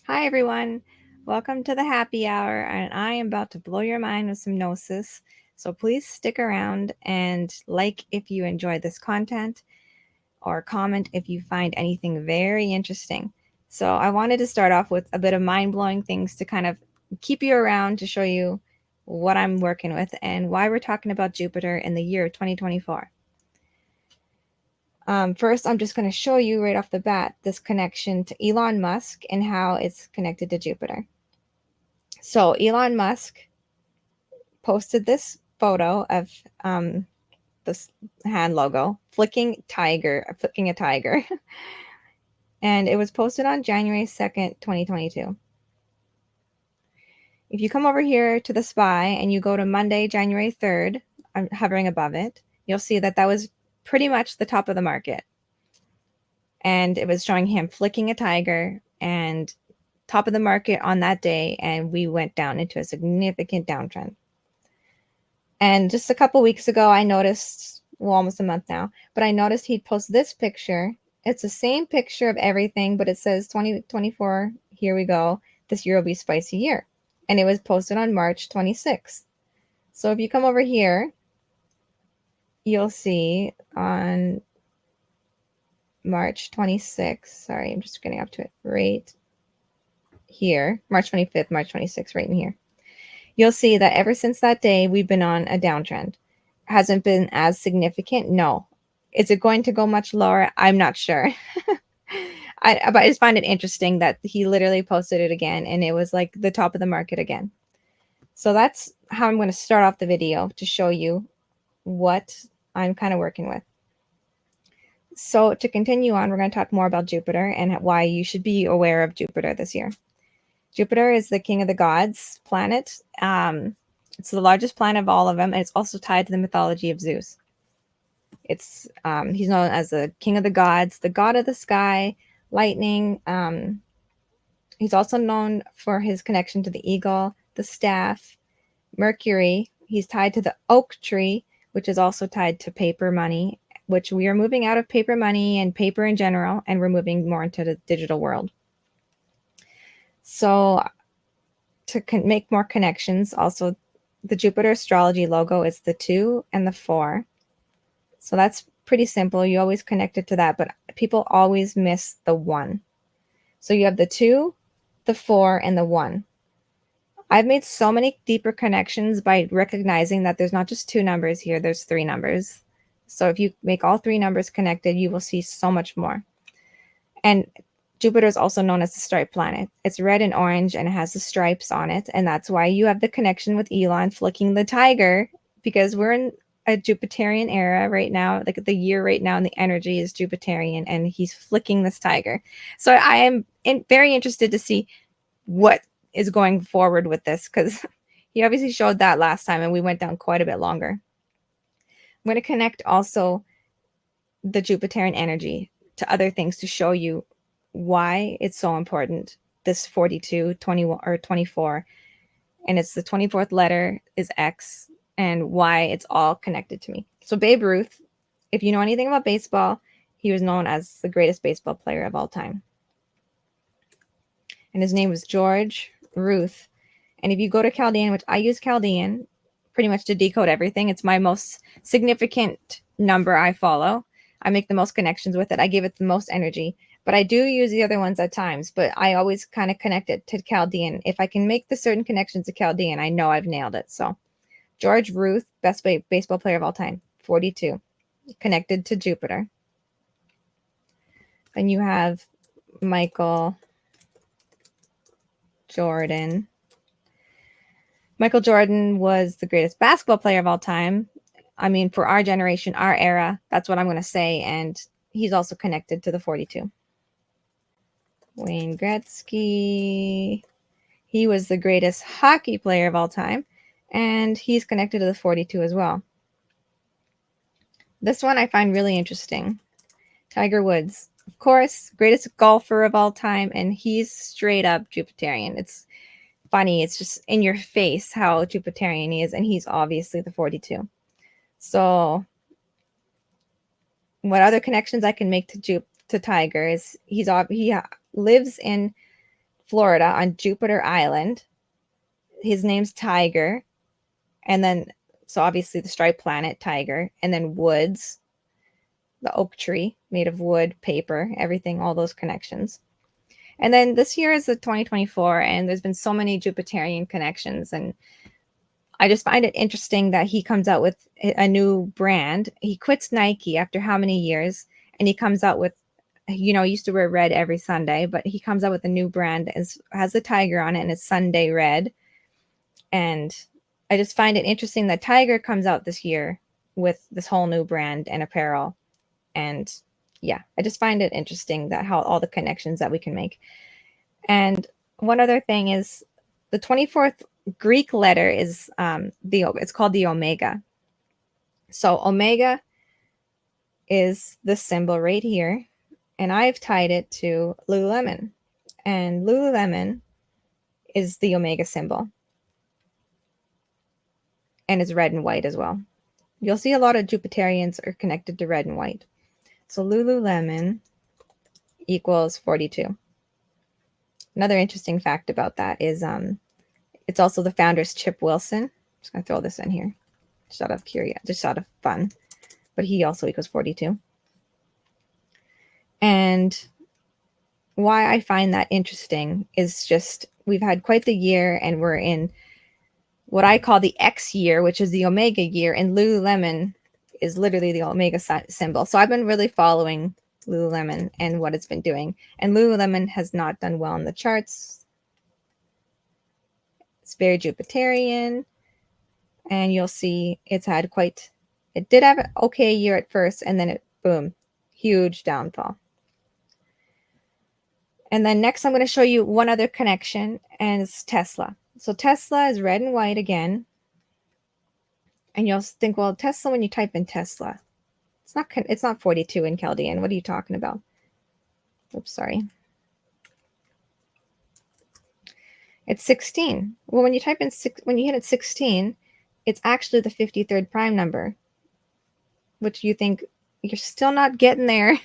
Hi, everyone. Welcome to the happy hour, and I am about to blow your mind with some gnosis. So please stick around and like if you enjoy this content or comment if you find anything very interesting. So I wanted to start off with a bit of mind-blowing things to kind of keep you around to show you what I'm working with and why we're talking about Jupiter in the year 2024. First, I'm just going to show you right off the bat this connection to Elon Musk and how it's connected to Jupiter. So Elon Musk posted this photo of this hand logo, flicking a tiger, and it was posted on January 2nd, 2022. If you come over here to the SPY and you go to Monday, January 3rd, I'm hovering above it, you'll see that that was pretty much the top of the market. And it was showing him flicking a tiger and top of the market on that day, and we went down into a significant downtrend. And just a couple weeks ago, I noticed, well, almost a month now, but I noticed he'd post this picture. It's the same picture of everything, but it says 2024, here we go. This year will be spicy year. And it was posted on March 26th. So if you come over here, you'll see on March 26th, sorry, I'm just getting up to it right here, March 25th, March 26th, right in here. You'll see that ever since that day, we've been on a downtrend. Hasn't been as significant? No. Is it going to go much lower? I'm not sure. But I just find it interesting that he literally posted it again and it was like the top of the market again. So that's how I'm going to start off the video to show you what I'm kind of working with. So to continue on, we're going to talk more about Jupiter and why you should be aware of Jupiter this year. Jupiter is the king of the gods planet. It's the largest planet of all of them, and it's also tied to the mythology of Zeus. He's known as the king of the gods, the god of the sky, lightning. He's also known for his connection to the eagle, the staff, Mercury. He's tied to the oak tree, which is also tied to paper money, which we are moving out of paper money and paper in general, and we're moving more into the digital world. So to make more connections, also the Jupiter astrology logo is the 2 and the 4. So that's pretty simple. You always connect it to that, but people always miss the 1. So you have the 2, the 4, and the 1. I've made so many deeper connections by recognizing that there's not just 2 numbers here, there's 3 numbers. So if you make all 3 numbers connected, you will see so much more. And Jupiter is also known as the stripe planet. It's red and orange and it has the stripes on it. And that's why you have the connection with Elon flicking the tiger, because we're in a Jupiterian era right now. Like the year right now, and the energy is Jupiterian, and he's flicking this tiger. So I am very interested to see what is going forward with this, because he obviously showed that last time and we went down quite a bit longer. I'm going to connect also the Jupiterian energy to other things to show you why it's so important. This 42, 21, or 24, and it's the 24th letter is X, and why it's all connected to me. So Babe Ruth, if you know anything about baseball, he was known as the greatest baseball player of all time. And his name was George Ruth. And if you go to Chaldean, which I use Chaldean pretty much to decode everything, it's my most significant number I follow. I make the most connections with it. I give it the most energy. But I do use the other ones at times, but I always kind of connect it to Chaldean. If I can make the certain connections to Chaldean, I know I've nailed it. So George Ruth, best baseball player of all time, 42, connected to Jupiter. And you have Michael Jordan. Michael Jordan was the greatest basketball player of all time. I mean, for our generation, our era, that's what I'm going to say. And he's also connected to the 42. Wayne Gretzky. He was the greatest hockey player of all time. And he's connected to the 42 as well. This one I find really interesting. Tiger Woods. Of course, greatest golfer of all time. And he's straight up Jupiterian. It's funny. It's just in your face how Jupiterian he is. And he's obviously the 42. So what other connections I can make to Tiger is he lives in Florida on Jupiter Island. His name's Tiger. And then, so obviously the striped planet, Tiger. And then woods, the oak tree made of wood, paper, everything, all those connections. And then this year is the 2024, and there's been so many Jupiterian connections. And I just find it interesting that he comes out with a new brand. He quits Nike after how many years? And he comes out with, he used to wear red every Sunday, but he comes out with a new brand that has the tiger on it, and it's Sunday Red. And I just find it interesting that Tiger comes out this year with this whole new brand and apparel. And yeah, I just find it interesting that how all the connections that we can make. And one other thing is the 24th Greek letter is it's called the omega. So omega is the symbol right here, and I've tied it to Lululemon, and Lululemon is the omega symbol, and it's red and white as well. You'll see a lot of Jupiterians are connected to red and white. So Lululemon equals 42. Another interesting fact about that is it's also the founder's Chip Wilson. I'm just going to throw this in here just out of curiosity, just out of fun. But he also equals 42. And why I find that interesting is just we've had quite the year, and we're in what I call the X year, which is the Omega year, and Lululemon is literally the Omega symbol. So I've been really following Lululemon and what it's been doing. And Lululemon has not done well in the charts. It's very Jupiterian, and you'll see it's had it did have an okay year at first, and then boom, huge downfall. And then next I'm going to show you one other connection, and it's Tesla. So Tesla is red and white again. And you'll think, well, Tesla, when you type in Tesla, it's not 42 in Chaldean. What are you talking about? Oops, sorry. It's 16. Well, when you type in when you hit it 16, it's actually the 53rd prime number, which you think you're still not getting there.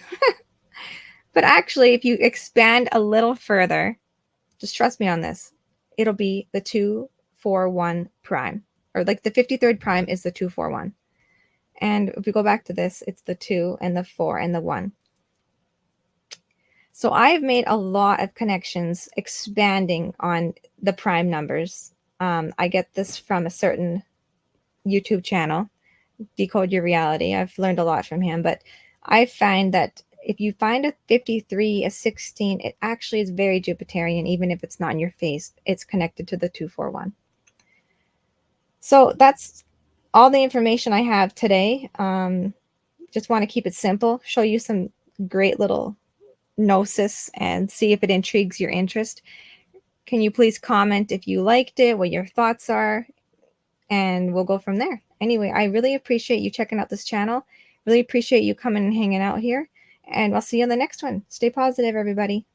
But actually, if you expand a little further, just trust me on this, it'll be the 241 prime, or like the 53rd prime is the 241. And if we go back to this, it's the 2 and the 4 and the 1. So I've made a lot of connections expanding on the prime numbers. I get this from a certain YouTube channel, Decode Your Reality. I've learned a lot from him, but I find that if you find a 53, a 16, it actually is very Jupiterian, even if it's not in your face. It's connected to the 241. So that's all the information I have today. Just want to keep it simple, show you some great little gnosis, and see if it intrigues your interest. Can you please comment if you liked it, what your thoughts are, and we'll go from there. Anyway, I really appreciate you checking out this channel. Really appreciate you coming and hanging out here, and I'll see you on the next one. Stay positive, everybody.